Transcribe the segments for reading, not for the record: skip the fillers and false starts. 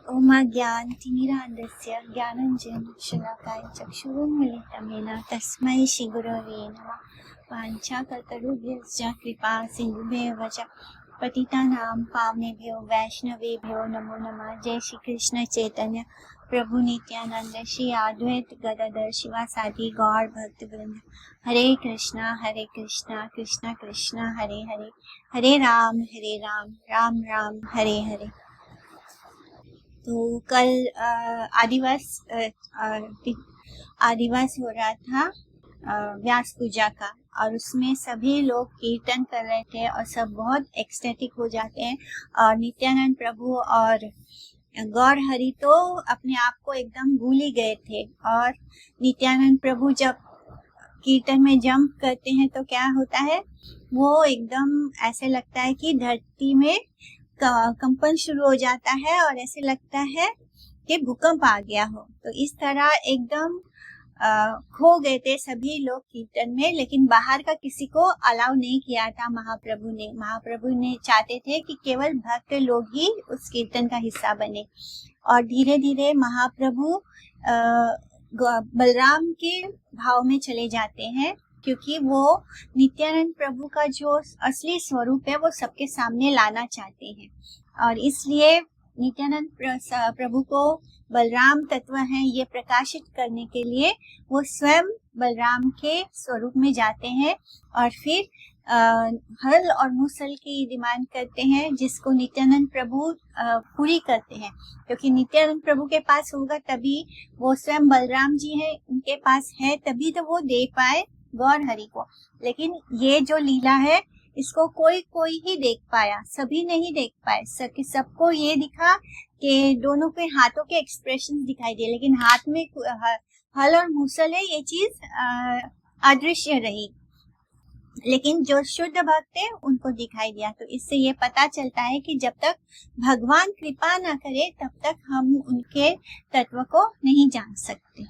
ओमाज्ञानतिमिरान्धस्य ज्ञानाञ्जनशलाकाय चक्षुरुन्मीलितं येन तस्मै श्रीगुरवे नमः। वाञ्छाकल्पतरुभ्यश्च कृपा सिन्धुभ्येव च पतितानां पावनेभ्यो वैष्णवेभ्यो नमो नमः। जय श्री कृष्ण चैतन्य प्रभु नित्यानंद श्री अद्वैत गदाधर शिवासादि गौर भक्त वृंद। हरे कृष्णा कृष्णा कृष्णा हरे हरे, हरे राम राम राम हरे हरे। तो कल आदिवास हो रहा था व्यास पूजा का, और उसमें सभी लोग कीर्तन कर रहे थे और सब बहुत एक्सटेटिक हो जाते हैं। और नित्यानंद प्रभु और गौर हरि तो अपने आप को एकदम भूल ही गए थे। और नित्यानंद प्रभु जब कीर्तन में जंप करते हैं तो क्या होता है, वो एकदम ऐसे लगता है कि धरती में कंपन शुरू हो जाता है और ऐसे लगता है कि भूकंप आ गया हो। तो इस तरह एकदम खो गए थे सभी लोग कीर्तन में, लेकिन बाहर का किसी को अलाउ नहीं किया था महाप्रभु ने चाहते थे कि केवल भक्त लोग ही उस कीर्तन का हिस्सा बने। और धीरे धीरे महाप्रभु बलराम के भाव में चले जाते हैं, क्योंकि वो नित्यानंद प्रभु का जो असली स्वरूप है वो सबके सामने लाना चाहते हैं। और इसलिए नित्यानंद प्रभु को बलराम तत्व है ये प्रकाशित करने के लिए वो स्वयं बलराम के स्वरूप में जाते हैं और फिर हल और मुसल की डिमांड करते हैं, जिसको नित्यानंद प्रभु पूरी करते हैं। क्योंकि नित्यानंद प्रभु के पास होगा तभी, वो स्वयं बलराम जी हैं उनके पास है तभी तो वो दे पाए गौर हरि को। लेकिन ये जो लीला है इसको कोई ही देख पाया, सभी नहीं देख पाए। सबको ये दिखा कि दोनों के हाथों के एक्सप्रेशन दिखाई दिए, लेकिन हाथ में हल और मूसल है ये चीज अदृश्य रही। लेकिन जो शुद्ध भक्त है उनको दिखाई दिया। तो इससे ये पता चलता है कि जब तक भगवान कृपा ना करे तब तक हम उनके तत्व को नहीं जान सकते।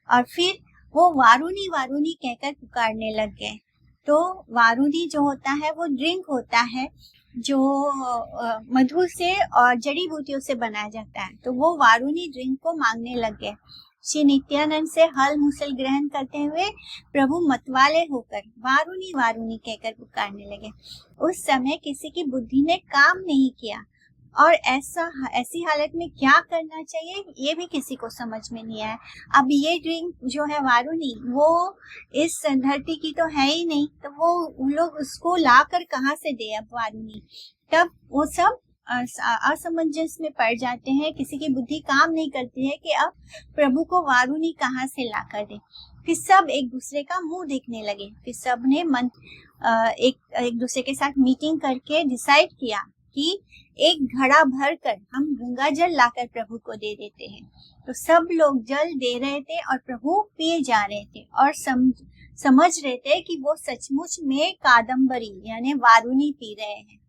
और फिर वो वारुणी वारुणी कहकर पुकारने लग गए। तो वारुणी जो होता है वो ड्रिंक होता है जो मधु से और जड़ी बूटियों से बनाया जाता है। तो वो वारुणी ड्रिंक को मांगने लग गए। श्री नित्यानंद से हल मुसल ग्रहण करते हुए प्रभु मतवाले होकर वारुणी वारुणी कहकर पुकारने लगे। उस समय किसी की बुद्धि ने काम नहीं किया और ऐसी हालत में क्या करना चाहिए ये भी किसी को समझ में नहीं आया। अब ये ड्रिंक जो है वारुणी वो इस धरती की तो है ही नहीं, तो वो लोग उसको ला कर कहाँ से दे अब वारुणी। तब वो सब असमंजस में पड़ जाते हैं, किसी की बुद्धि काम नहीं करती है कि अब प्रभु को वारुणी कहाँ से ला कर दे। फिर सब एक दूसरे का मुंह देखने लगे। फिर सब ने एक दूसरे के साथ मीटिंग करके डिसाइड किया कि एक घड़ा भर कर हम गंगा जल लाकर प्रभु को दे देते हैं। तो सब लोग जल दे रहे थे और प्रभु पिए जा रहे थे और समझ रहे थे कि वो सचमुच में कादम्बरी यानी वारुणी पी रहे हैं।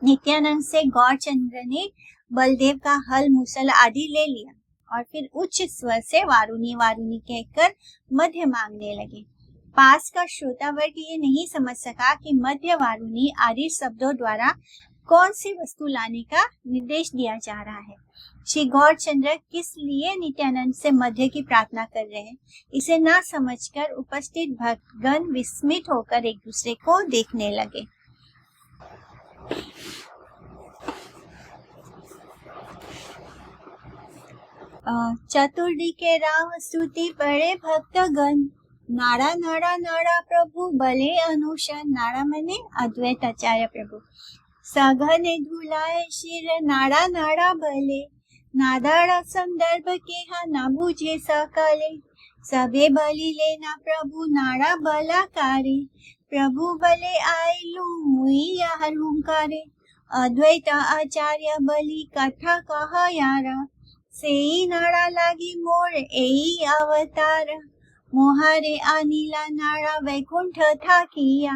नित्यानंद से गौरचंद्र ने बलदेव का हल मुसल आदि ले लिया और फिर उच्च स्वर से वारुणी वारुणी कहकर मध्य मांगने लगे। पास का श्रोता वर्ग ये नहीं समझ सका कि मध्य वारुणी आदि शब्दों द्वारा कौन सी वस्तु लाने का निर्देश दिया जा रहा है। श्री गौरचंद्र किस लिए नित्यानंद से मध्य की प्रार्थना कर रहे हैं, इसे ना समझकर उपस्थित भक्तगण विस्मित होकर एक दूसरे को देखने लगे। चतुर्दी के राह स्तुति पढ़े भक्तगण, नाड़ा नाड़ा नाड़ा प्रभु भले अनुशन। नाड़ा मने अद्वैत आचार्य प्रभु। सघने धुलाए शिर नाड़ा नाड़ा भले, नादाड़ा संदर्भ के हा ना बुझे सकले। सबे बलि लेना प्रभु नाड़ा बलाकारे, प्रभु भले आयलू मुई यार हुंकारे। अद्वैत आचार्य बलि कथा कहा यारा, सेई नाड़ा लागी मोर एई अवतार। मोहारे अनिला नाड़ा वैकुंठ था किया,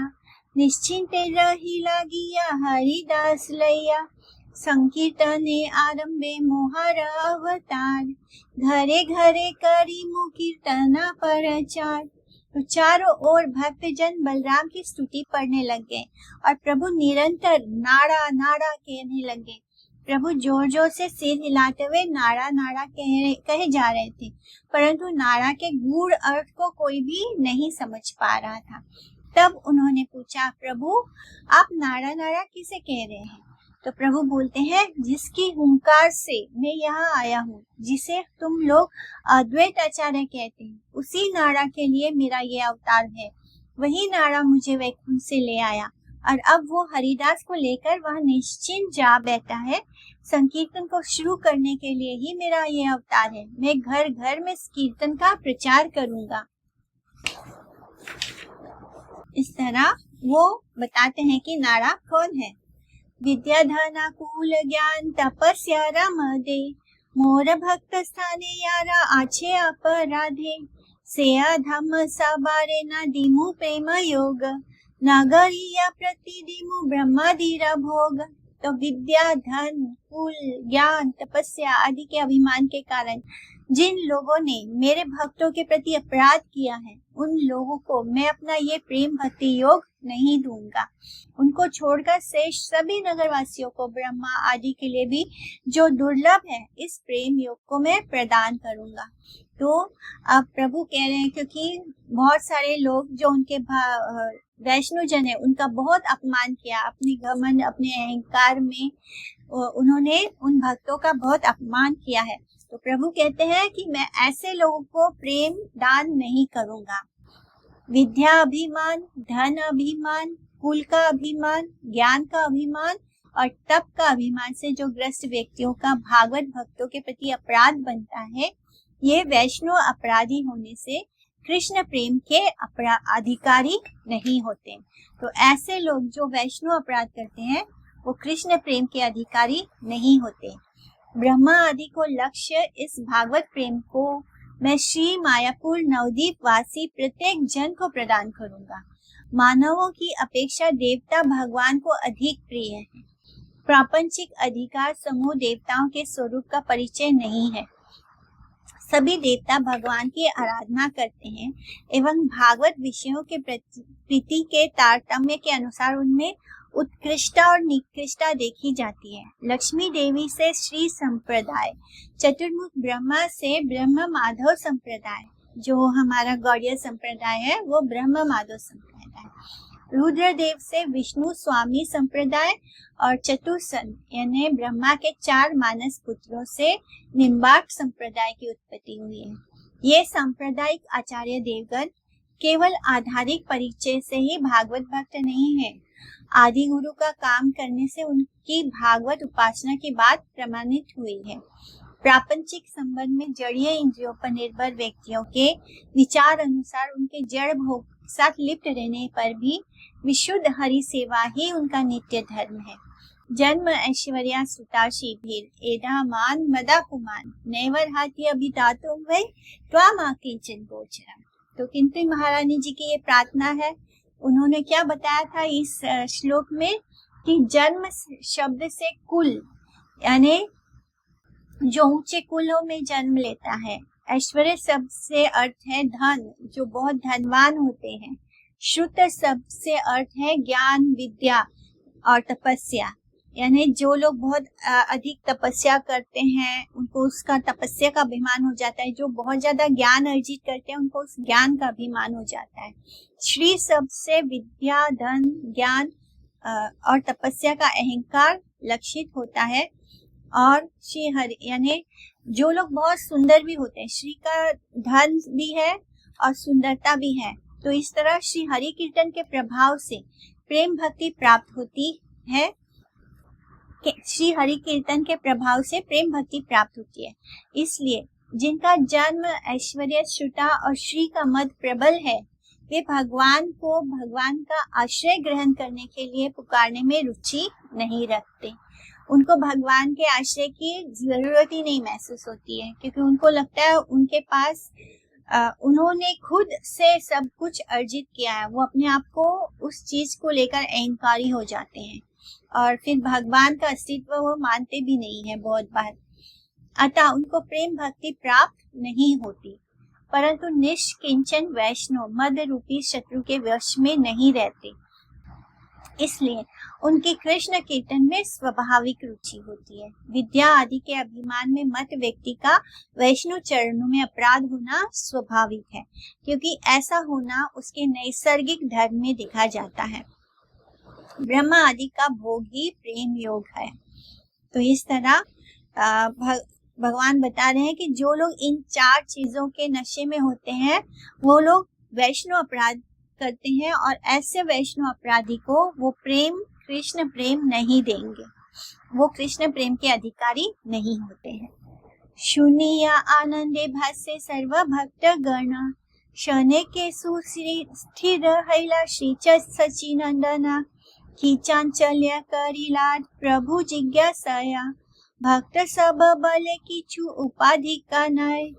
निश्चिंते रही लागिया हरिदास लैया। संकीर्तने आरंभे मोहर अवतार, घरे घरे करी मु कीर्तना प्रचार। तो चारों ओर भक्तजन बलराम की स्तुति पढ़ने लग गए और प्रभु निरंतर नाड़ा नाड़ा कहने लगे। प्रभु जोर जोर से सिर हिलाते हुए नाड़ा नाड़ा कहे जा रहे थे, परंतु नाड़ा के गूढ़ अर्थ को कोई भी नहीं समझ पा रहा था। तब उन्होंने पूछा, प्रभु आप नाड़ा नाड़ा किसे कह रहे हैं? तो प्रभु बोलते हैं, जिसकी हुंकार से मैं यहाँ आया हूँ, जिसे तुम लोग अद्वैत आचार्य कहते हैं, उसी नाड़ा के लिए मेरा ये अवतार है। वही नाड़ा मुझे वैकुंठ से ले आया और अब वो हरिदास को लेकर वह निश्चिंत जा बैठा है। संकीर्तन को शुरू करने के लिए ही मेरा ये अवतार है। मैं घर घर में इस कीर्तन का प्रचार करूंगा। इस तरह वो बताते हैं कि नाड़ा कौन है। विद्या धन कुल ज्ञान तपस्या रम दे, मोर भक्त स्थाने यारा आछे अपराधे, से अधम सबारे न दिमु प्रेम योग, नगरिया प्रतिदिमु ब्रह्मादीरा भोग। तो विद्या धन कुल ज्ञान तपस्या आदि के अभिमान के कारण जिन लोगों ने मेरे भक्तों के प्रति अपराध किया है, उन लोगों को मैं अपना ये प्रेम भक्ति योग नहीं दूंगा। उनको छोड़कर शेष सभी नगरवासियों को ब्रह्मा आदि के लिए भी जो दुर्लभ है, इस प्रेम योग को मैं प्रदान करूंगा। तो अब प्रभु कह रहे हैं, क्योंकि बहुत सारे लोग जो उनके वैष्णव जन है, उनका बहुत अपमान किया, अपने घमंड अपने अहंकार में उन्होंने उन भक्तों का बहुत अपमान किया है। तो प्रभु कहते हैं कि मैं ऐसे लोगों को प्रेम दान नहीं करूंगा। विद्या अभिमान, धन अभिमान, कुल का अभिमान, ज्ञान का अभिमान और तप का अभिमान से जो ग्रस्त व्यक्तियों का भागवत भक्तों के प्रति अपराध बनता है, ये वैष्णव अपराधी होने से कृष्ण प्रेम के अधिकारी नहीं होते। तो ऐसे लोग जो वैष्णव अपराध करते हैं, वो कृष्ण प्रेम के अधिकारी नहीं होते। ब्रह्मा आदि को लक्ष्य इस भागवत प्रेम को मैं श्री मायापुर नवदीप वासी प्रत्येक जन को प्रदान करूंगा। मानवों की अपेक्षा देवता भगवान को अधिक प्रिय है। प्रापंचिक अधिकार समूह देवताओं के स्वरूप का परिचय नहीं है। सभी देवता भगवान की आराधना करते हैं एवं भागवत विषयों के प्रीति के तारतम्य के अनुसार उनमें उत्कृष्टता और निकृष्टता देखी जाती है। लक्ष्मी देवी से श्री संप्रदाय, चतुर्मुख ब्रह्मा से ब्रह्म माधव संप्रदाय, जो हमारा गौड़ीय संप्रदाय है वो ब्रह्म माधव संप्रदाय, रुद्र देव से विष्णु स्वामी संप्रदाय और चतुर्सन यानी ब्रह्मा के 4 मानस पुत्रों से निम्बार्क संप्रदाय की उत्पत्ति हुई है। ये सांप्रदायिक आचार्य देवगण केवल आधारिक परिचय से ही भागवत भक्त नहीं है। आदि गुरु का काम करने से उनकी भागवत उपासना की बात प्रमाणित हुई है। प्रापंचिक संबंध में जड़ीय इंद्रियों पर निर्भर व्यक्तियों के विचार अनुसार उनके जड़ भोग साथ लिप्त रहने पर भी विशुद्ध हरि सेवा ही उनका नित्य धर्म है। जन्म ऐश्वर्या सुता शीभीर एदा मान मदा कुमान नैवर हाथी अभिधातुम वे त्वामा किंचन गोचरम। तो किंतु महारानी जी की ये प्रार्थना है। उन्होंने क्या बताया था इस श्लोक में कि जन्म शब्द से कुल यानी जो ऊंचे कुलों में जन्म लेता है। ऐश्वर्य शब्द से अर्थ है धन, जो बहुत धनवान होते हैं। श्रुत शब्द से अर्थ है ज्ञान विद्या और तपस्या, यानी जो लोग बहुत अधिक तपस्या करते हैं उनको उसका तपस्या का अभिमान हो जाता है। जो बहुत ज्यादा ज्ञान अर्जित करते हैं उनको उस ज्ञान का अभिमान हो जाता है। श्री शब्द से विद्या धन ज्ञान और तपस्या का अहंकार लक्षित होता है। और श्री हरि यानी जो लोग बहुत सुंदर भी होते हैं, श्री का धन भी है और सुंदरता भी है। तो इस तरह श्री हरि कीर्तन के प्रभाव से प्रेम भक्ति प्राप्त होती है। श्री हरि कीर्तन के प्रभाव से प्रेम भक्ति प्राप्त होती है। इसलिए जिनका जन्म ऐश्वर्य श्रुता और श्री का मद प्रबल है, वे भगवान को भगवान का आश्रय ग्रहण करने के लिए पुकारने में रुचि नहीं रखते। उनको भगवान के आश्रय की जरूरत ही नहीं महसूस होती है, क्योंकि उनको लगता है उनके पास उन्होंने खुद से सब कुछ अर्जित किया है। वो अपने आप को उस चीज को लेकर अहंकारी हो जाते हैं और फिर भगवान का अस्तित्व वो मानते भी नहीं है बहुत बार। अतः उनको प्रेम भक्ति प्राप्त नहीं होती। परंतु निष्किंचन वैष्णव मद रूपी शत्रु के वश में नहीं रहते। इसलिए उनकी कृष्ण कीर्तन में स्वाभाविक रुचि होती है। विद्या आदि के अभिमान में मत व्यक्ति का वैष्णव चरणों में अपराध होना स्वाभाविक है, क्योंकि ऐसा होना उसके नैसर्गिक धर्म में देखा जाता है। ब्रह्म आदि का भोग ही प्रेम योग है। तो इस तरह भगवान बता रहे हैं कि जो लोग इन 4 चीजों के नशे में होते हैं वो लोग वैष्णव अपराध करते हैं, और ऐसे वैष्णव अपराधी को वो प्रेम, कृष्ण प्रेम नहीं देंगे, वो कृष्ण प्रेम के अधिकारी नहीं होते हैं। शून्य आनंदे भाष्य सर्व भक्त गण शने के सुस्थिर हैला श्री सचिनंदना खींचांचल्य करिलाद प्रभु जिज्ञासया भक्त सब बल किछु उपाधि का नय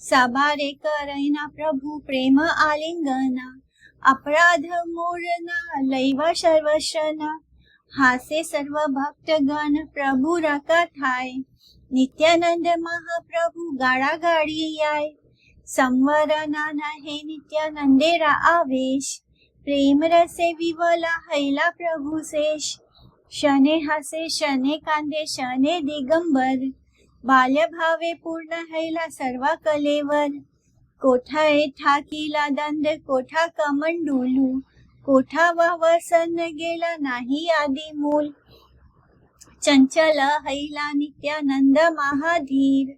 सबारे करैना प्रभु प्रेम आलिंगना अपराध मोरना लैवा सर्वशना हासे सर्व भक्त गण प्रभु रका थाय नित्यानंद महाप्रभु गाड़ा गाड़ी आए संवर नाना है नित्यानंदेरा आवेश प्रेम रसे विवला हैला प्रभु शेष शने हसे शने कांदे शने दिगंबर बाल्य भावे पूर्ण हैला सर्वा कलेवर कोठा ठाकीला दंड कोठा कमंडुलू कोठा वसन गेला नाही आदि मूल चंचल हैला नित्यानंद महाधीर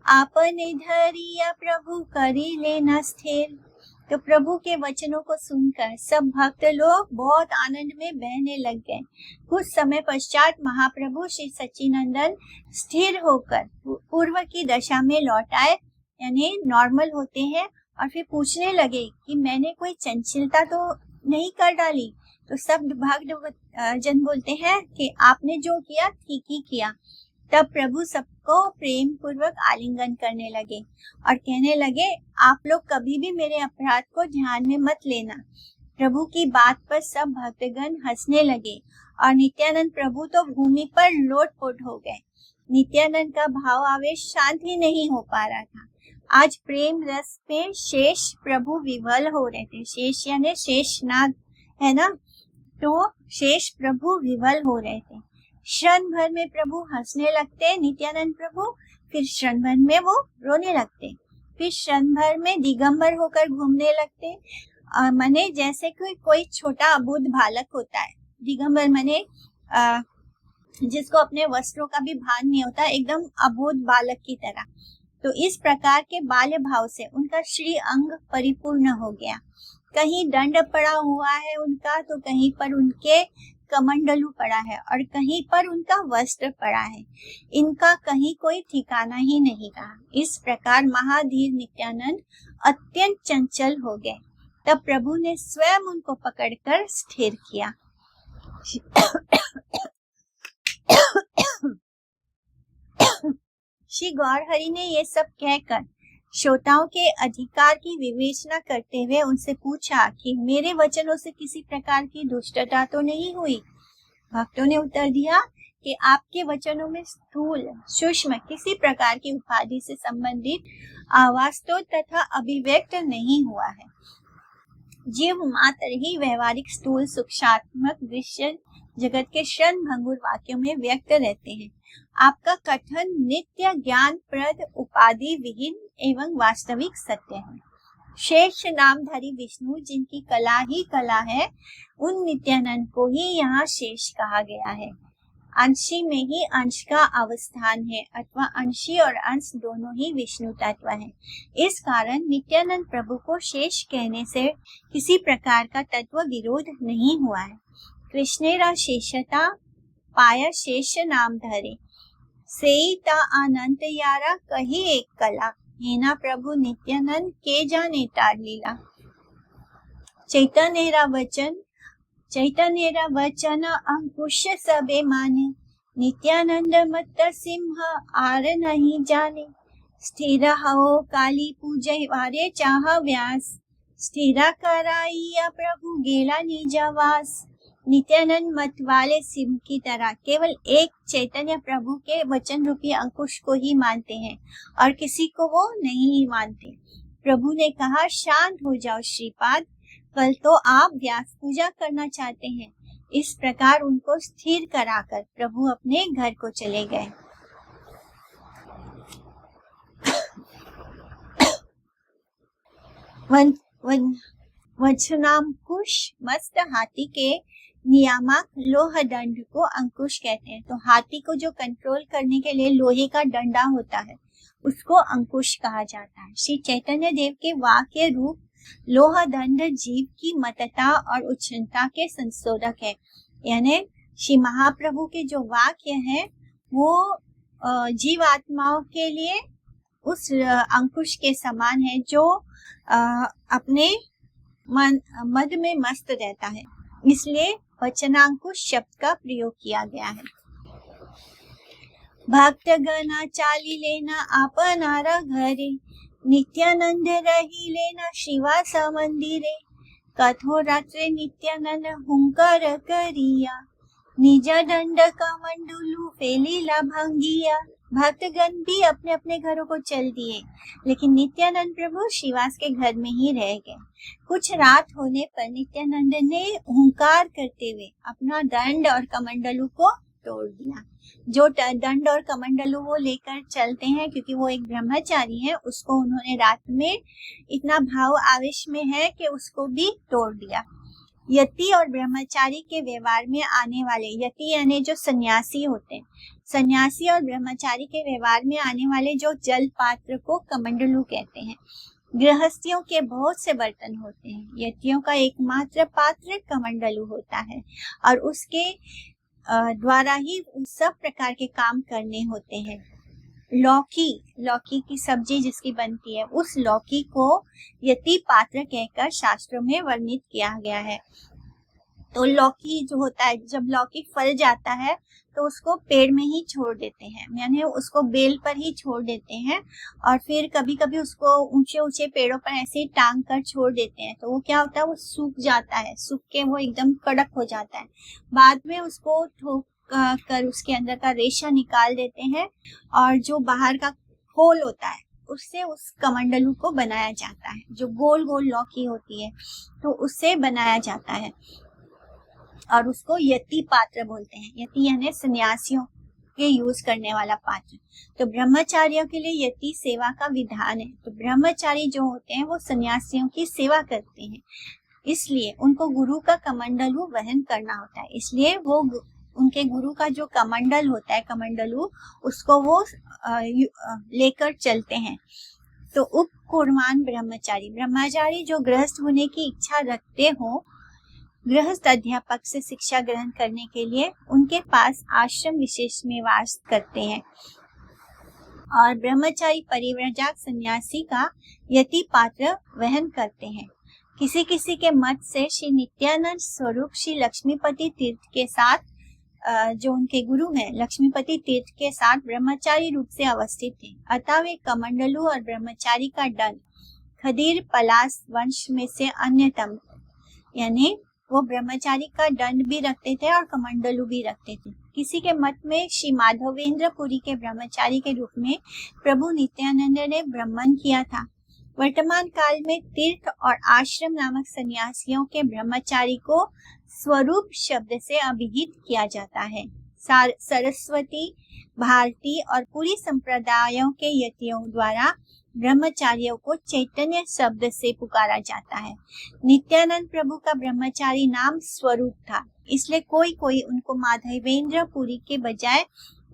आपने धरिया प्रभु करी लेना स्थिर। तो प्रभु के वचनों को सुनकर सब भक्त लोग बहुत आनंद में बहने लग गए। कुछ समय पश्चात महाप्रभु श्री सच्चिदानंद स्थिर होकर पूर्व की दशा में लौट आए, यानी नॉर्मल होते हैं, और फिर पूछने लगे कि मैंने कोई चंचलता तो नहीं कर डाली। तो सब भक्त जन बोलते हैं कि आपने जो किया ठीक ही किया। तब प्रभु सबको प्रेम पूर्वक आलिंगन करने लगे और कहने लगे, आप लोग कभी भी मेरे अपराध को ध्यान में मत लेना। प्रभु की बात पर सब भक्तगण हंसने लगे और नित्यानंद प्रभु तो भूमि पर लोटपोट हो गए। नित्यानंद का भाव आवेश शांत ही नहीं हो पा रहा था। आज प्रेम रस में शेष प्रभु विवल हो रहे थे। शेष यानी शेषनाग है ना, तो शेष प्रभु विवल हो रहे थे। क्षण भर में प्रभु हंसने लगते नित्यानंद प्रभु, फिर क्षण भर में वो रोने लगते, फिर क्षण भर में दिगंबर होकर घूमने लगते। मने जैसे कोई छोटा अबुध बालक होता है। दिगंबर मने जिसको अपने वस्त्रों का भी भान नहीं होता, एकदम अबुध बालक की तरह। तो इस प्रकार के बाल्य भाव से उनका श्री अंग परिपूर्ण हो गया। कहीं दंड पड़ा हुआ है उनका, तो कहीं पर उनके कमंडलू पड़ा है और कहीं पर उनका वस्त्र पड़ा है। इनका कहीं कोई ठिकाना ही नहीं रहा। इस प्रकार महाधीर नित्यानंद अत्यंत चंचल हो गए। तब प्रभु ने स्वयं उनको पकड़कर स्थिर किया। श्री गौरहरि ने ये सब कहकर श्रोताओं के अधिकार की विवेचना करते हुए उनसे पूछा कि मेरे वचनों से किसी प्रकार की दुष्टता तो नहीं हुई। भक्तों ने उत्तर दिया कि आपके वचनों में स्थूल सूक्ष्म किसी प्रकार की उपाधि से संबंधित अवास्तव तथा अभिव्यक्त नहीं हुआ है। जीव मात्र ही व्यवहारिक स्थूल सूक्ष्मात्मक दृश्य जगत के क्षण भंगुर वाक्यों में व्यक्त रहते हैं। आपका कथन नित्य ज्ञान प्रद उपाधि विहीन एवं वास्तविक सत्य है। शेष नामधारी विष्णु जिनकी कला ही कला है, उन नित्यानंद को ही यहाँ शेष कहा गया है। अंशी में ही अंश का अवस्थान है, अथवा अंशी और अंश दोनों ही विष्णु तत्व है। इस कारण नित्यानंद प्रभु को शेष कहने से किसी प्रकार का तत्व विरोध नहीं हुआ है। कृष्णेरा शेषता पाया शेष नाम धरे सेता अनंत यारा कही एक कला हेना प्रभु नित्यानंद के जाने तार लीला। चैतन्यरा वचन अंकुश सबे माने नित्यानंद मत सिंह आर नहीं जाने। स्थिर हो काली पूजय वारे चाह व्यास स्थिरा कराइया प्रभु गेला निजवास। नित्यानंद मत वाले सिंह की तरह केवल एक चैतन्य प्रभु के वचन रूपी अंकुश को ही मानते हैं और किसी को वो नहीं मानते। प्रभु ने कहा, शांत हो जाओ श्रीपाद, कल तो आप व्यास पूजा करना चाहते हैं, इस प्रकार उनको स्थिर कराकर प्रभु अपने घर को चले गए। वचनांकुश मस्त हाथी के नियामक लोह दंड को अंकुश कहते हैं। तो हाथी को जो कंट्रोल करने के लिए लोहे का डंडा होता है उसको अंकुश कहा जाता है। श्री चैतन्य देव के वाक्य रूप लोह दंड जीव की मतता और उच्छृंखलता के संशोधक है। यानी श्री महाप्रभु के जो वाक्य है वो जीव आत्माओं के लिए उस अंकुश के समान है जो अपने मद में मस्त रहता है, इसलिए वचनांकुश शब्द का प्रयोग किया गया है। भक्तगणा चाली लेना आपनारा घरे, नित्यानंद रही लेना श्रीवास मंदिरे, कठोरात्रे नित्यानंद हुंकार करिया, निज दंड कमंडलू फेलीला भंगिया। भक्तगण भी अपने अपने घरों को चल दिए, लेकिन नित्यानंद प्रभु श्रीवास के घर में ही रह गए। कुछ रात होने पर नित्यानंद ने हुंकार करते हुए अपना दंड और कमंडलू को तोड़ दिया। जो दंड और कमंडलू वो लेकर चलते हैं, क्योंकि वो एक ब्रह्मचारी है, उसको उन्होंने रात में इतना भाव आवेश में है कि उसको भी तोड़ दिया। यति और ब्रह्मचारी के व्यवहार में आने वाले, यति यानी जो सन्यासी होते हैं, सन्यासी और ब्रह्मचारी के व्यवहार में आने वाले जो जल पात्र को कमंडलू कहते हैं। गृहस्थियों के बहुत से बर्तन होते हैं, यतियों का एकमात्र पात्र कमंडलू होता है और उसके द्वारा ही सब प्रकार के काम करने होते हैं। लौकी की सब्जी जिसकी बनती है, उस लौकी को यति पात्र कहकर शास्त्रों में वर्णित किया गया है। तो लौकी जो होता है, जब लौकी फल जाता है तो उसको पेड़ में ही छोड़ देते हैं, यानी उसको बेल पर ही छोड़ देते हैं और फिर कभी कभी उसको ऊंचे ऊंचे पेड़ों पर ऐसे ही टांग कर छोड़ देते हैं। तो वो क्या होता है, वो सूख जाता है, सूख के वो एकदम कड़क हो जाता है। बाद में उसको ठोक कर उसके अंदर का रेशा निकाल देते हैं और जो बाहर का खोल होता है उससे उस कमंडलू को बनाया जाता है। जो गोल गोल लौकी होती है तो उससे बनाया जाता है और उसको यति पात्र बोलते हैं। यति यानी सन्यासियों के यूज करने वाला पात्र। तो ब्रह्मचारियों के लिए यति सेवा का विधान है। तो ब्रह्मचारी जो होते हैं वो सन्यासियों की सेवा करते हैं, इसलिए उनको गुरु का कमंडलू वहन करना होता है। इसलिए वो उनके गुरु का जो कमंडल होता है, कमंडलू, उसको वो लेकर चलते हैं। तो उपकुर्मान ब्रह्मचारी जो गृहस्थ होने की इच्छा रखते हो, गृहस्थ अध्यापक से शिक्षा ग्रहण करने के लिए उनके पास आश्रम विशेष में वास करते हैं और ब्रह्मचारी परिव्राजक सन्यासी का यति पात्र वहन करते हैं। किसी किसी के मत से श्री नित्यानंद स्वरूप श्री लक्ष्मीपति तीर्थ के साथ, जो उनके गुरु हैं, लक्ष्मीपति तीर्थ के साथ ब्रह्मचारी रूप से अवस्थित थे। अतः वे कमंडलू और ब्रह्मचारी का दंड खदीर पलास वंश में से अन्यतम, यानी वो ब्रह्मचारी का दंड भी रखते थे और कमंडलू भी रखते थे। किसी के मत में श्री माधवेंद्र पुरी के ब्रह्मचारी के रूप में प्रभु नित्यानंद ने ब्रह्मन किया था। वर्तमान काल में तीर्थ और आश्रम नामक सन्यासियों के ब्रह्मचारी को स्वरूप शब्द से अभिहित किया जाता है। सरस्वती, भारती और पूरी संप्रदायों के यतियों द्वारा ब्रह्मचारियों को चैतन्य शब्द से पुकारा जाता है। नित्यानंद प्रभु का ब्रह्मचारी नाम स्वरूप था, इसलिए कोई कोई उनको माधवेंद्र पुरी के बजाय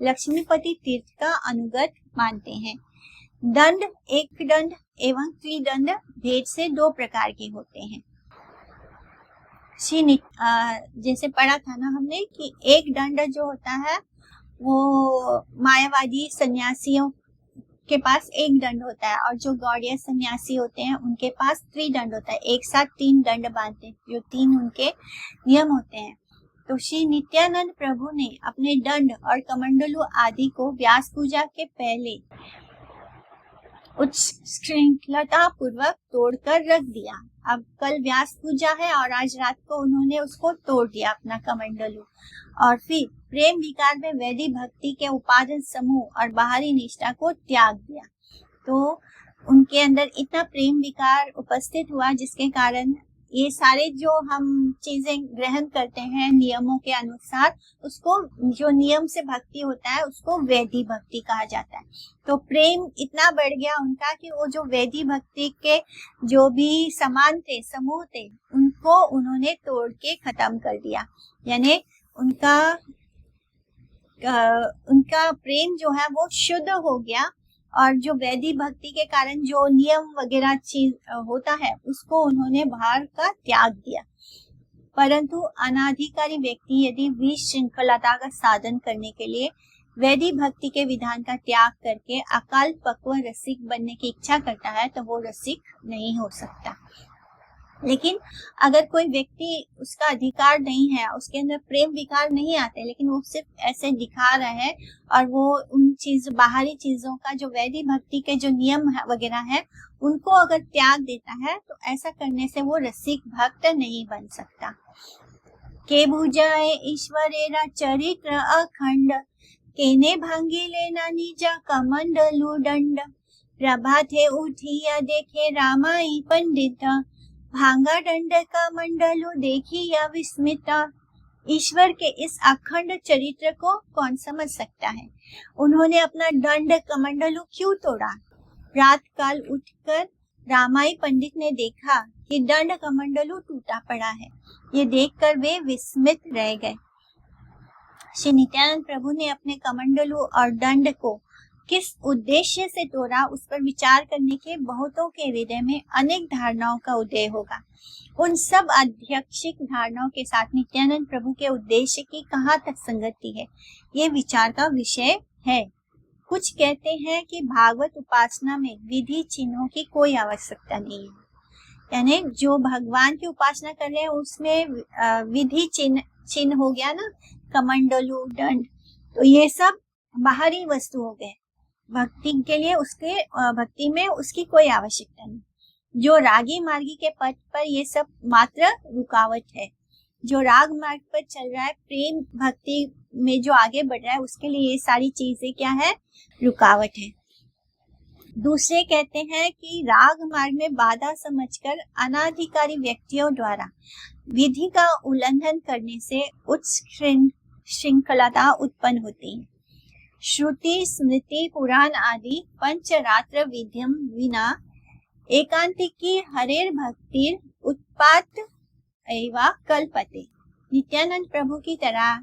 लक्ष्मीपति तीर्थ का अनुगत मानते हैं। दंड, एक दंड एवं त्रिदंड भेद से दो प्रकार के होते हैं। जैसे पढ़ा था ना हमने कि एक दंड जो होता है वो मायावादी सन्यासियों के पास एक दंड होता है और जो गौड़ीय सन्यासी होते हैं उनके पास त्रिदंड होता है। एक साथ तीन दंड बांधते हैं, जो तीन उनके नियम होते हैं। तो श्री नित्यानंद प्रभु ने अपने दंड और कमंडलू आदि को व्यास पूजा के पहले उच्च श्रृंखलता पूर्वक तोड़कर रख दिया। अब कल व्यास पूजा है और आज रात को उन्होंने उसको तोड़ दिया, अपना कमंडलू, और फिर प्रेम विकार में वैधि भक्ति के उपादान समूह और बाहरी निष्ठा को त्याग दिया। तो उनके अंदर इतना प्रेम विकार उपस्थित हुआ जिसके कारण ये सारे जो हम चीजें ग्रहण करते हैं नियमों के अनुसार, उसको जो नियम से भक्ति होता है उसको वैधि भक्ति कहा जाता है। तो प्रेम इतना बढ़ गया उनका कि वो जो वैधि भक्ति के जो भी समान थे, समूह थे, उनको उन्होंने तोड़ के खत्म कर दिया। यानी उनका प्रेम जो है वो शुद्ध हो गया, और जो वैधि भक्ति के कारण जो नियम वगैरह चीज होता है उसको उन्होंने बाहर का त्याग दिया। परंतु अनाधिकारी व्यक्ति यदि विशृंखलता का साधन करने के लिए वैधि भक्ति के विधान का त्याग करके अकाल पक्व रसिक बनने की इच्छा करता है तो वो रसिक नहीं हो सकता। लेकिन अगर कोई व्यक्ति, उसका अधिकार नहीं है, उसके अंदर प्रेम विकार नहीं आते, लेकिन वो सिर्फ ऐसे दिखा रहा है और वो उन बाहरी चीजों का जो वैधि भक्ति के जो नियम वगैरह है उनको अगर त्याग देता है तो ऐसा करने से वो रसिक भक्त नहीं बन सकता। के भुजाए ईश्वरेरा चरित्र अखंड, केने भांगी लेना निजा कमंडलु दंड, प्रभाते उठिया देखे रामाई पंडित, भांगा दंड का मंडलो देखी या विस्मिता। ईश्वर के इस अखंड चरित्र को कौन समझ सकता है? उन्होंने अपना दंड कमंडलू क्यों तोड़ा? रात काल उठकर रामाई पंडित ने देखा कि दंड कमंडलू टूटा पड़ा है। ये देखकर वे विस्मित रह गए। श्री नित्यानंद प्रभु ने अपने कमंडलू और दंड को किस उद्देश्य से तोड़ा, उस पर विचार करने के बहुतों के हृदय में अनेक धारणाओं का उदय होगा। उन सब आध्यक्षिक धारणाओं के साथ नित्यानंद प्रभु के उद्देश्य की कहाँ तक संगति है, ये विचार का विषय है। कुछ कहते हैं कि भागवत उपासना में विधि चिन्हों की कोई आवश्यकता नहीं है, यानी जो भगवान की उपासना कर रहे हैं उसमें विधि चिन्ह हो गया ना, कमंडलू, दंड, तो ये सब बाहरी वस्तु हो गए। भक्ति के लिए भक्ति में उसकी कोई आवश्यकता नहीं। जो रागी मार्गी के पथ पर ये सब मात्र रुकावट है। जो राग मार्ग पर चल रहा है, प्रेम भक्ति में जो आगे बढ़ रहा है, उसके लिए ये सारी चीजें क्या है? रुकावट है। दूसरे कहते हैं कि राग मार्ग में बाधा समझकर अनाधिकारी व्यक्तियों द्वारा विधि का उल्लंघन करने से उच्च श्रृंखलता उत्पन्न होती है। श्रुति स्मृति पुराण आदि पंचरात्र विध्यम विना एकांतिकी हरेर भक्तिर उत्पात एवा कल्पते। नित्यानंद प्रभु की तरह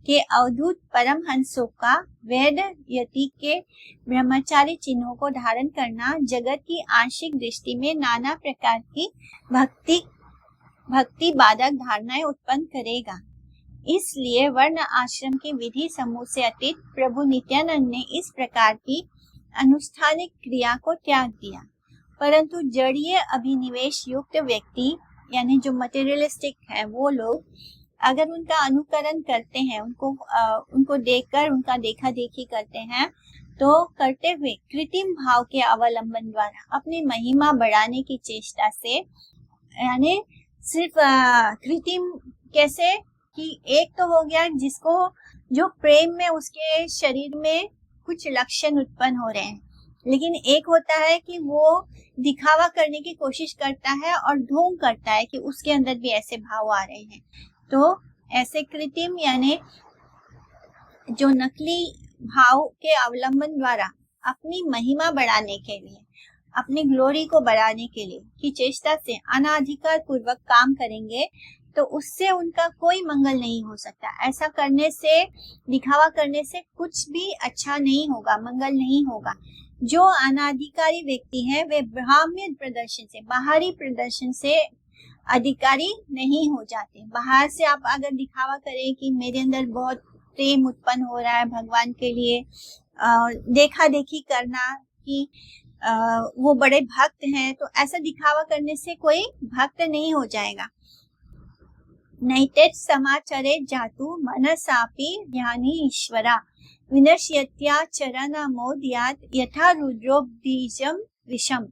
के अवधूत परमहंसों का वेद यति के ब्रह्मचारी चिन्हों को धारण करना जगत की आंशिक दृष्टि में नाना प्रकार की भक्ति बाधक धारणाएं उत्पन्न करेगा। इसलिए वर्ण आश्रम की विधि समूह से अतीत प्रभु नित्यानंद ने इस प्रकार की अनुष्ठानिक क्रिया को त्याग दिया। परंतु जड़ीय अभिनिवेश युक्त व्यक्ति, यानी जो मटेरियलिस्टिक है, वो लोग अगर उनका अनुकरण करते हैं, उनको देखकर उनका देखा देखी करते हैं, तो करते हुए कृत्रिम भाव के अवलंबन द्वारा अपनी महिमा बढ़ाने की चेष्टा से, यानी सिर्फ कृत्रिम कैसे कि एक तो हो गया जिसको जो प्रेम में उसके शरीर में कुछ लक्षण उत्पन्न हो रहे हैं, लेकिन एक होता है कि वो दिखावा करने की कोशिश करता है और ढोंग करता है कि उसके अंदर भी ऐसे भाव आ रहे हैं। तो ऐसे कृत्रिम यानी जो नकली भाव के अवलंबन द्वारा अपनी महिमा बढ़ाने के लिए, अपनी ग्लोरी को बढ़ाने के लिए की चेष्टा से अनाधिकार पूर्वक काम करेंगे तो उससे उनका कोई मंगल नहीं हो सकता। ऐसा करने से, दिखावा करने से कुछ भी अच्छा नहीं होगा, मंगल नहीं होगा। जो अनाधिकारी व्यक्ति है वे ब्राह्म्य प्रदर्शन से, बाहरी प्रदर्शन से अधिकारी नहीं हो जाते। बाहर से आप अगर दिखावा करें कि मेरे अंदर बहुत प्रेम उत्पन्न हो रहा है भगवान के लिए, देखा देखी करना कि वो बड़े भक्त हैं, तो ऐसा दिखावा करने से कोई भक्त नहीं हो जाएगा। नैतेत समाचरे जातु मनसापि ज्ञानी ईश्वरा विनश्यत्या चरणामोदयात यथा रुद्रोपदेशम विषम।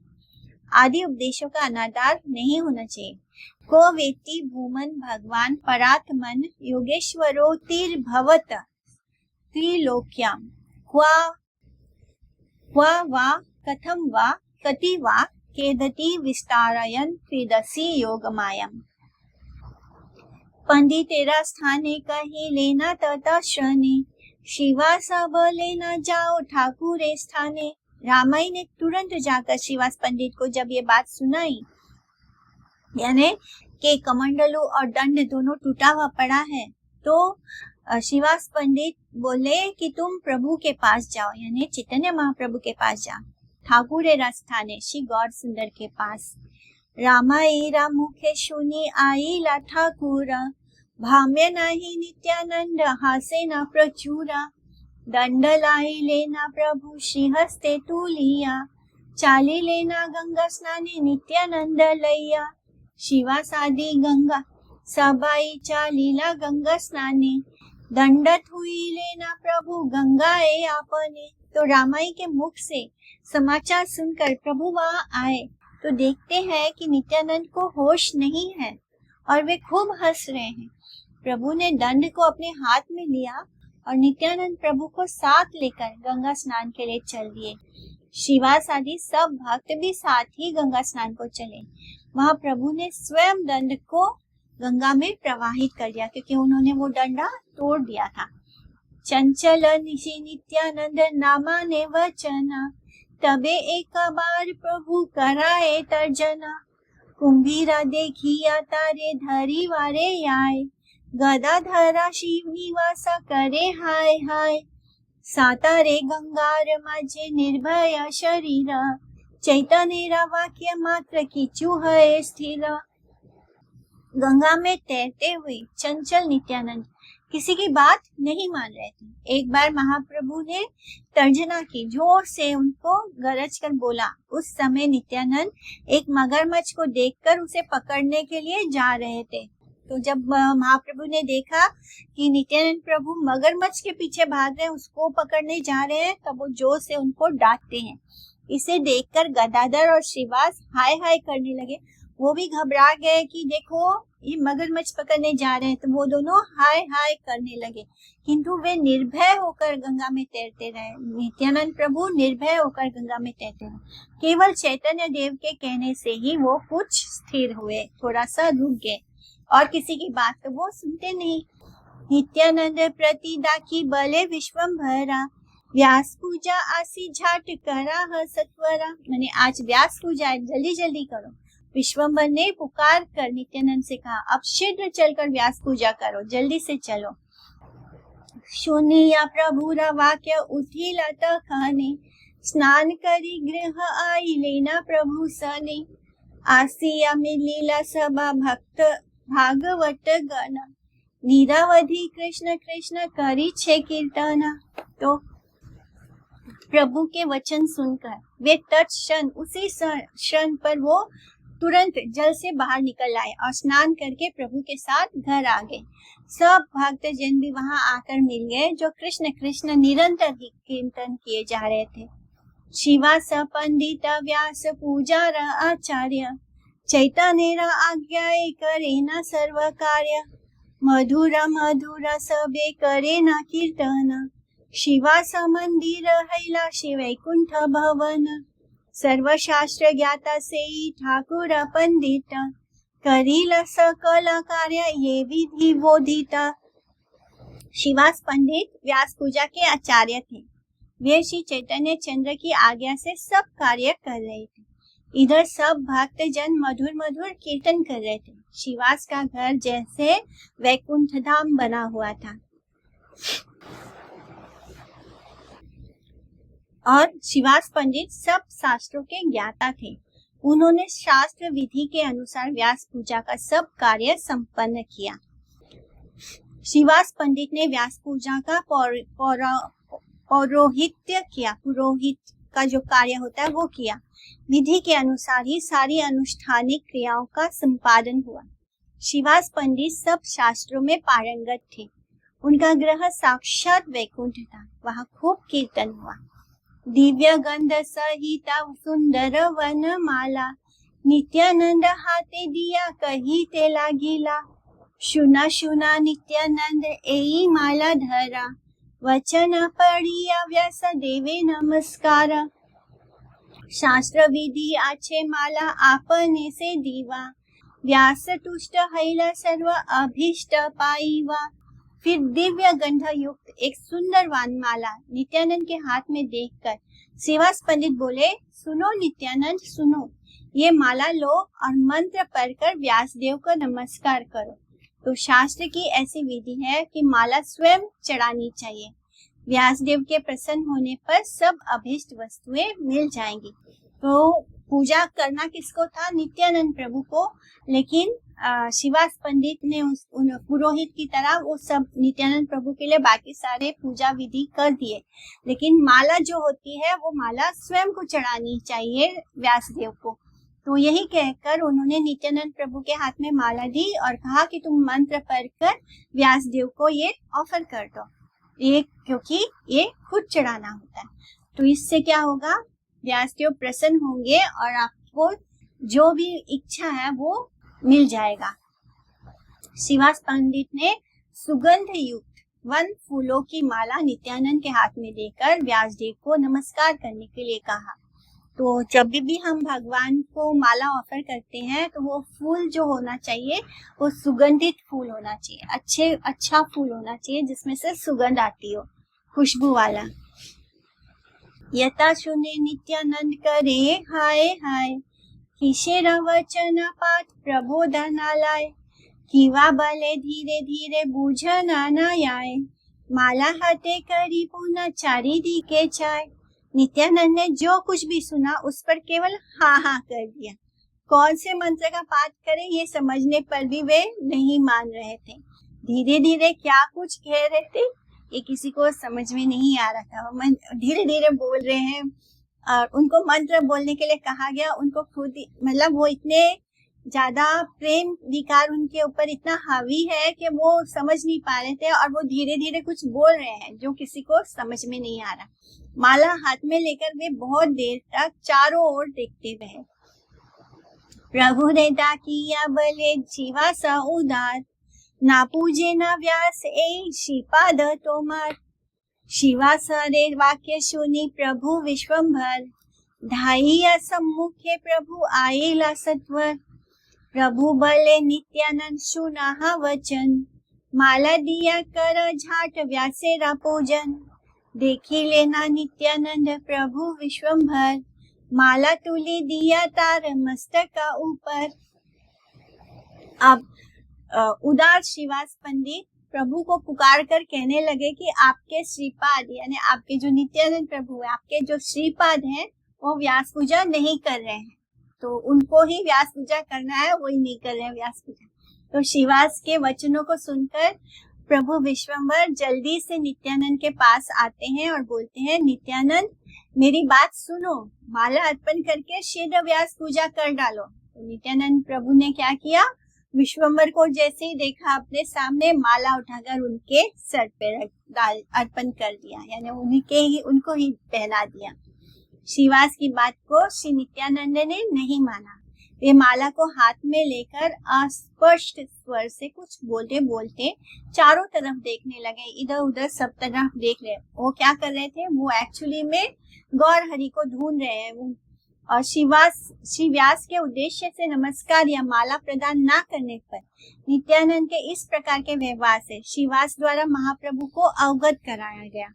आदि उपदेशों का अनादर नहीं होना चाहिए। को वेत्ति भूमन भगवान परात्मन योगेश्वरोतिर्भवत त्रिलोक्याम क्वा वा कथम वा कति वा केदति विस्तारयन् विदसि योगमायम्। पंडित तेरा स्थाने कही लेना तथा शनि, शिवा सब लेना जाओ ठाकुर स्थाने। रामाई ने तुरंत जाकर शिवास पंडित को जब ये बात सुनाई, यानी कि कमंडलू और दंड दोनों टूटा हुआ पड़ा है, तो शिवास पंडित बोले कि तुम प्रभु के पास जाओ, यानी चैतन्य महाप्रभु के पास जाओ, ठाकुर स्थाने श्री गौर सुंदर के पास। रामाईरा मुखे सुनी आईला ठाकुर, भाम्य नहीं नित्यानंद हासे न प्रचुरा। दंड लाई लेना प्रभु श्रीहस्ते तुलिया, चाली लेना गंगा स्नाने नित्यानंद लैया। शिवा सादी गंगा सबाई चालीला गंगा स्नाने, दंडत हुई लेना प्रभु गंगाए आपने। तो रामाई के मुख से समाचार सुनकर प्रभु वहाँ आए तो देखते हैं कि नित्यानंद को होश नहीं है और वे खूब हंस रहे हैं। प्रभु ने दंड को अपने हाथ में लिया और नित्यानंद प्रभु को साथ लेकर गंगा स्नान के लिए चल दिए। शिवास आदि सब भक्त भी साथ ही गंगा स्नान को चले। वहाँ प्रभु ने स्वयं दंड को गंगा में प्रवाहित कर दिया, क्योंकि उन्होंने वो डंडा तोड़ दिया था। चंचल निशि नित्यानंद नामा ने वचना, तबे एक बार प्रभु कराए तर्जना। कुंभीरा देखिया तारे धरी वारे आए, गदा धरा शिव निवासा करे हाय हाय। सातारे गंगार माझे निर्भय शरीर, चैतन्य वाक्य मात्र किचु है स्थिर। गंगा में तैरते हुए चंचल नित्यानंद किसी की बात नहीं मान रहे थे। एक बार महाप्रभु ने तर्जना की, जोर से उनको गरज कर बोला। उस समय नित्यानंद एक मगरमच्छ को देखकर उसे पकड़ने के लिए जा रहे थे। तो जब महाप्रभु ने देखा कि नित्यानंद प्रभु मगरमच्छ के पीछे भाग रहे हैं, उसको पकड़ने जा रहे हैं, तब वो जोर से उनको डांटते हैं। इसे देखकर गदाधर और श्रीवास हाय हाय करने लगे। वो भी घबरा गए कि देखो ये मगरमच्छ पकड़ने जा रहे हैं, तो वो दोनों हाय हाय करने लगे, किंतु वे निर्भय होकर गंगा में तैरते रहे। नित्यानंद प्रभु निर्भय होकर गंगा में तैरते रहे। केवल चैतन्य देव के कहने से ही वो कुछ स्थिर हुए, थोड़ा सा रुक गए, और किसी की बात तो वो सुनते नहीं। नित्यानंद प्रतिदा की बले विश्वम्भरा, व्यास पूजा आसी झाट करा सत्वरा। मैंने आज व्यास पूजा है, जल्दी जल्दी करो। विश्वम्भर ने पुकार कर नित्यानंद से कहा, अब शीघ्र चलकर व्यास पूजा करो, जल्दी से चलो। सुनिया प्रभुरा वाक्य उठी लता खाने, स्नान करी गृह आई लेना प्रभु सने। आसिया मिलीला सभा भक्त भागवत गण, नीरावधि कृष्ण कृष्ण करी छे कीर्तना। तो प्रभु के वचन सुनकर वे तत्क्षण उसी क्षण पर वो तुरंत जल से बाहर निकल आए और स्नान करके प्रभु के साथ घर आ गए। सब भक्त जन भी वहां आकर मिल गए, जो कृष्ण कृष्ण निरंतर कीर्तन किए जा रहे थे। शिवा स पंडित व्यास पूजा आचार्य, चैतन्य आज्ञा करे न सर्व कार्य। मधुरा मधुरा सबे करे न कीर्तन, शिवा स मंदिर हैला शिवैकुंठ भवन। सर्वशास्त्र ज्ञाता से ठाकुर पंडित, करीला सकल कार्य ये विधि बोधिता। शिवास पंडित व्यास पूजा के आचार्य थे। वे श्री चैतन्य चंद्र की आज्ञा से सब कार्य कर रहे थे। इधर सब भक्त जन मधुर मधुर कीर्तन कर रहे थे। शिवास का घर जैसे वैकुंठ धाम बना हुआ था। और शिवास पंडित सब शास्त्रों के ज्ञाता थे। उन्होंने शास्त्र विधि के अनुसार व्यास पूजा का सब कार्य संपन्न किया। शिवास पंडित ने व्यास पूजा का पौरोहित्य किया। पुरोहित का जो कार्य होता है वो किया। विधि के अनुसार ही सारी अनुष्ठानिक क्रियाओं का संपादन हुआ। शिवास पंडित सब शास्त्रों में पारंगत थे। उनका ग्रह साक्षात वैकुंठ था। वहाँ खूब कीर्तन हुआ। दिव्य गंध सहिता सुंदर वन माला, नित्यानंद हाथे दिया कही ते लागिला। शुना शुना नित्यानंद एई माला धरा, वचन पढ़िया व्यास देवे नमस्कार। शास्त्र विधि आछे माला आपने से दीवा, व्यास तुष्ट हैला सर्व अभीष्ट पाईवा। फिर दिव्य गंध युक्त एक सुंदर वनमाला नित्यानंद के हाथ में देखकर श्रीवास पंडित बोले, सुनो नित्यानंद सुनो, ये माला लो और मंत्र पढ़कर व्यासदेव को नमस्कार करो। तो शास्त्र की ऐसी विधि है कि माला स्वयं चढ़ानी चाहिए। व्यासदेव के प्रसन्न होने पर सब अभीष्ट वस्तुएं मिल जाएंगी। तो पूजा करना किसको था? नित्यानंद प्रभु को, लेकिन श्रीवास पंडित ने उस पुरोहित की तरह वो सब नित्यानंद प्रभु के लिए बाकी सारे पूजा विधि कर दिए, लेकिन माला जो होती है वो माला स्वयं को चढ़ानी चाहिए व्यासदेव को। तो यही कहकर उन्होंने नित्यानंद प्रभु के हाथ में माला दी और कहा कि तुम मंत्र पढ़कर व्यासदेव को ये ऑफर कर दो, ये क्योंकि ये खुद चढ़ाना होता है। तो इससे क्या होगा? व्यासदेव प्रसन्न होंगे और आपको जो भी इच्छा है वो मिल जाएगा। श्रीवास पंडित ने सुगंध युक्त 1 फूलों की माला नित्यानंद के हाथ में देकर व्यासदेव को नमस्कार करने के लिए कहा। तो जब भी हम भगवान को माला ऑफर करते हैं तो वो फूल जो होना चाहिए वो सुगंधित फूल होना चाहिए, अच्छा फूल होना चाहिए जिसमें से सुगंध आती हो, खुशबू वाला। यथा सुने नित्यानंद करे हाय हाय, किशेर वचन पाठ प्रबोधनालय, किवा बले धीरे धीरे बूझना न आए, माला हाथे करी पुनः चारी दी के चाय। नित्यानंद ने जो कुछ भी सुना उस पर केवल हाँ हाँ कर दिया। कौन से मंत्र का पाठ करें ये समझने पर भी वे नहीं मान रहे थे। धीरे धीरे क्या कुछ कह रहे थे ये किसी को समझ में नहीं आ रहा था। वो धीरे धीरे बोल रहे हैं और उनको मंत्र बोलने के लिए कहा गया। उनको खुद मतलब वो इतने ज्यादा प्रेम विकार उनके ऊपर इतना हावी है कि वो समझ नहीं पा रहे थे और वो धीरे धीरे कुछ बोल रहे हैं जो किसी को समझ में नहीं आ रहा। माला हाथ में लेकर वे बहुत देर तक चारों ओर देखते रहे। प्रभु ने डाकिया बले जीवा सा उदार, ना पूजे ना व्यास ए श्रीपाद तोमार। शिवा सारे वाक्य सुनी प्रभु विश्वंभर, धाइया सम्मुखे प्रभु आएला सत्वर। प्रभु बले नित्यानंद सुना वचन, माला दिया कर झाट व्यासेरा पूजन। देखी लेना नित्यानंद प्रभु विश्वंभर, माला तुली दिया तार मस्तक का ऊपर। अब उदार श्रीवास पंडित प्रभु को पुकार कर कहने लगे कि आपके श्रीपाद यानी आपके जो नित्यानंद प्रभु है, आपके जो श्रीपाद हैं वो व्यास पूजा नहीं कर रहे हैं, तो उनको ही व्यास पूजा करना है, वही नहीं कर रहे हैं व्यास पूजा। तो श्रीवास के वचनों को सुनकर प्रभु विश्वंभर जल्दी से नित्यानंद के पास आते हैं और बोलते हैं, नित्यानंद मेरी बात सुनो, माला अर्पण करके शीघ्र व्यास पूजा कर डालो। तो नित्यानंद प्रभु ने क्या किया? विश्वंभर को जैसे ही देखा अपने सामने माला उठाकर उनके सर पे अर्पण कर दिया, यानी उनको ही पहना दिया। श्रीवास की बात को श्री नित्यानंद ने नहीं माना। वे माला को हाथ में लेकर अस्पष्ट स्वर से कुछ बोलते बोलते चारों तरफ देखने लगे, इधर उधर सब तरफ देख रहे। वो क्या कर रहे थे? वो एक्चुअली में गौर हरि को ढूंढ रहे हैं। और श्री व्यास के उद्देश्य से नमस्कार या माला प्रदान न करने पर नित्यानंद के इस प्रकार के व्यवहार से श्रीवास द्वारा महाप्रभु को अवगत कराया गया।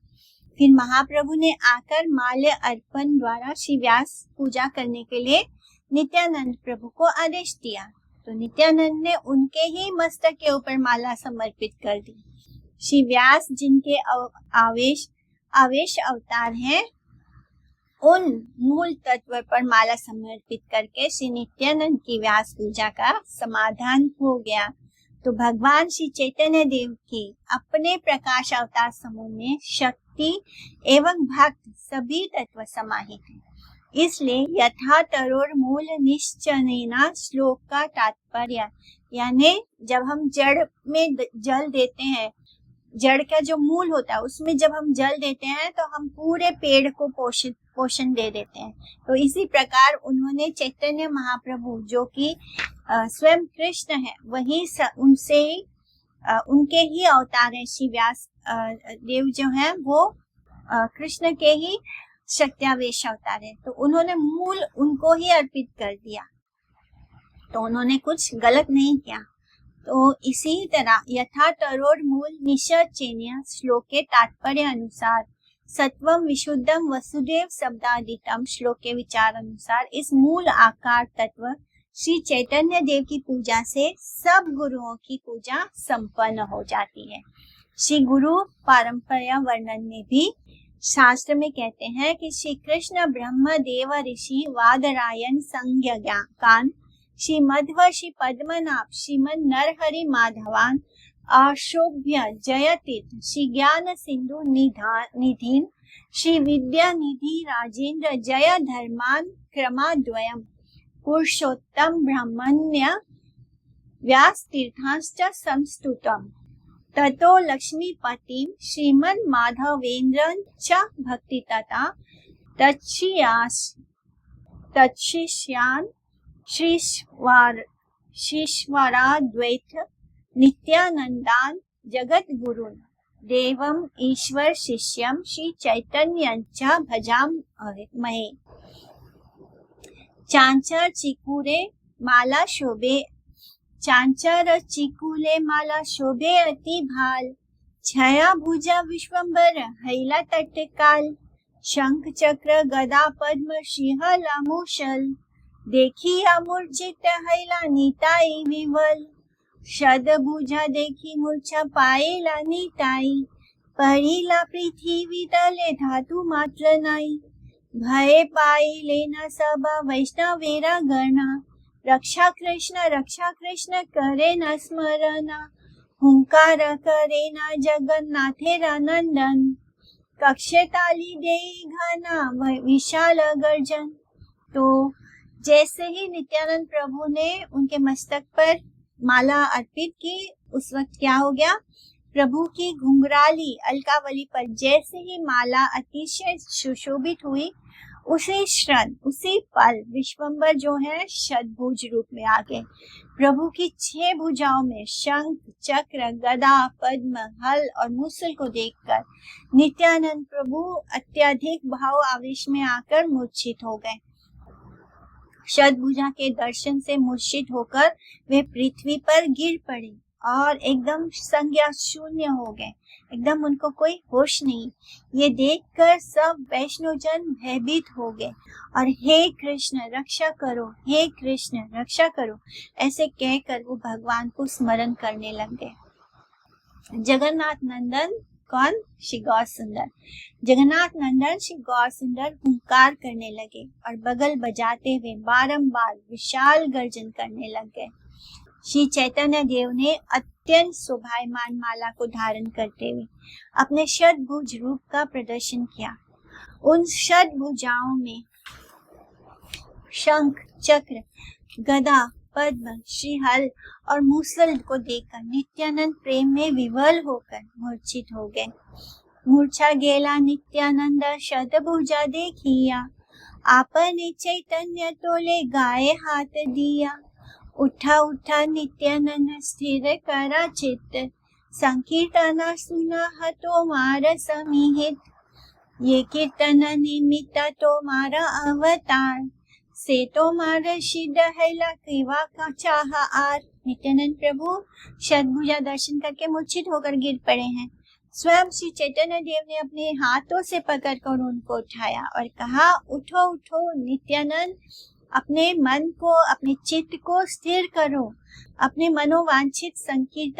फिर महाप्रभु ने आकर माल्य अर्पण द्वारा श्री व्यास पूजा करने के लिए नित्यानंद प्रभु को आदेश दिया। तो नित्यानंद ने उनके ही मस्तक के ऊपर माला समर्पित कर दी। श्री व्यास जिनके आवेश अवतार हैं, उन मूल तत्व पर माला समर्पित करके श्री नित्यानंद की व्यास पूजा का समाधान हो गया। तो भगवान श्री चैतन्य देव की अपने प्रकाश अवतार समूह में शक्ति एवं भक्त सभी तत्व समाहित हैं। इसलिए यथा तरोर मूल निश्चयेना श्लोक का तात्पर्य, यानी जब हम जड़ में जल देते हैं, जड़ का जो मूल होता है उसमें जब हम जल देते हैं तो हम पूरे पेड़ को पोषण दे देते हैं। तो इसी प्रकार उन्होंने चैतन्य महाप्रभु जो कि स्वयं कृष्ण है, वही उनसे उनके ही अवतार है। श्री व्यास देव जो है वो कृष्ण के ही शक्त्यावेश अवतार है, तो उन्होंने मूल उनको ही अर्पित कर दिया, तो उन्होंने कुछ गलत नहीं किया। तो इसी तरह यथा तरोड़ मूल निश्चयेन श्लोक के तात्पर्य अनुसार सत्वम विशुद्धम वसुदेव शब्दादितम श्लोक के विचार अनुसार इस मूल आकार तत्व श्री चैतन्य देव की पूजा से सब गुरुओं की पूजा संपन्न हो जाती है। श्री गुरु परंपरा वर्णन में भी शास्त्र में कहते हैं कि श्री कृष्ण ब्रह्म देव ऋषि वादरायण संज्ञान श्री मध्व श्री पद्मनाभ श्रीमद नरहरि माधवान अशोभ्य जयतीर्थ श्री ज्ञान सिंधु निधिन श्री विद्या निधि राजेंद्र जय धर्मान क्रमाद्वयम पुरुषोत्तम ब्रह्मण्य व्यास तीर्थांश्च संस्तुतम ततो लक्ष्मीपतिम श्रीमन माधवेन्द्र च भक्ति तथा तत्शिष्यान श्रीश्वराद्वैत नित्यानंदान जगत गुरुन देवम ईश्वर शिष्यम श्री चैतन्यंच भजामहे। चांचर चिकुरे माला शोभे चांचर चिकुले माला शोभे अति भाल छया भुजा विश्वम्बर हैला तटकाल शंख चक्र गदा पद्म श्रीहल अमुशल देखी अमूर्जित हैला नीताई विवल शद भुजा देखी मूर्छा पाएला नीताई परिला पृथ्वी तले धातु मात्र नाई भय पाई लेना सब वैष्णवेरा गणा रक्षा कृष्ण करे न स्मरणा हुंकार करे न जगन्नाथेरा नंदन कक्षे ताली देई घना विशाल गर्जन। तो जैसे ही नित्यानंद प्रभु ने उनके मस्तक पर माला अर्पित की, उस वक्त क्या हो गया, प्रभु की घुंघराली अलकावली पर जैसे ही माला अतिशय सुशोभित हुई, उसी क्षण उसी पल विश्वम्बर जो है शतभुज रूप में आ गए। प्रभु की 6 भुजाओं में शंख चक्र गदा पद्म हल और मूसल को देखकर नित्यानंद प्रभु अत्यधिक भाव आवेश में आकर मूर्छित हो गए। शतभुजा के दर्शन से मूर्छित होकर वे पृथ्वी पर गिर पड़े और एकदम संज्ञा शून्य हो गए, एकदम उनको कोई होश नहीं। ये देखकर सब वैष्णवजन भयभीत हो गए और हे कृष्ण रक्षा करो, हे कृष्ण रक्षा करो, ऐसे कहकर वो भगवान को स्मरण करने लग गए। जगन्नाथ नंदन कौन? श्री गौर सुंदर। जगन्नाथ नंदन श्री गौर सुंदर हुंकार करने लगे और बगल बजाते हुए बारंबार विशाल गर्जन करने लग गए। श्री चैतन्य देव ने अत्यंत शोभायमान माला को धारण करते हुए अपने शतभुज रूप का प्रदर्शन किया। उन शतभुजाओं में शंख चक्र गदा पद्म श्रीहल और मूसल को देखकर नित्यानंद प्रेम में विवल होकर मूर्छित हो गए। मूर्छा गेला नित्यानंद शतभुजा देखिया आपने चैतन्य तोले गाये हाथ दिया उठा उठा नित्यानंद स्थिर करा चित्त संकीर्तना सुना तो मार समीहित ये कीर्तन निमित्त तो मारा अवतार से तो मार सिद्ध हैला कृपा का चाह आर। नित्यानंद प्रभु शतभुजा दर्शन करके मूर्छित होकर गिर पड़े हैं। स्वयं श्री चैतन्य देव ने अपने हाथों से पकड़कर उनको उठाया और कहा उठो उठो नित्यानंद, अपने मन को अपने चित्त को स्थिर करो, अपने मनोवांछित संकीर्तन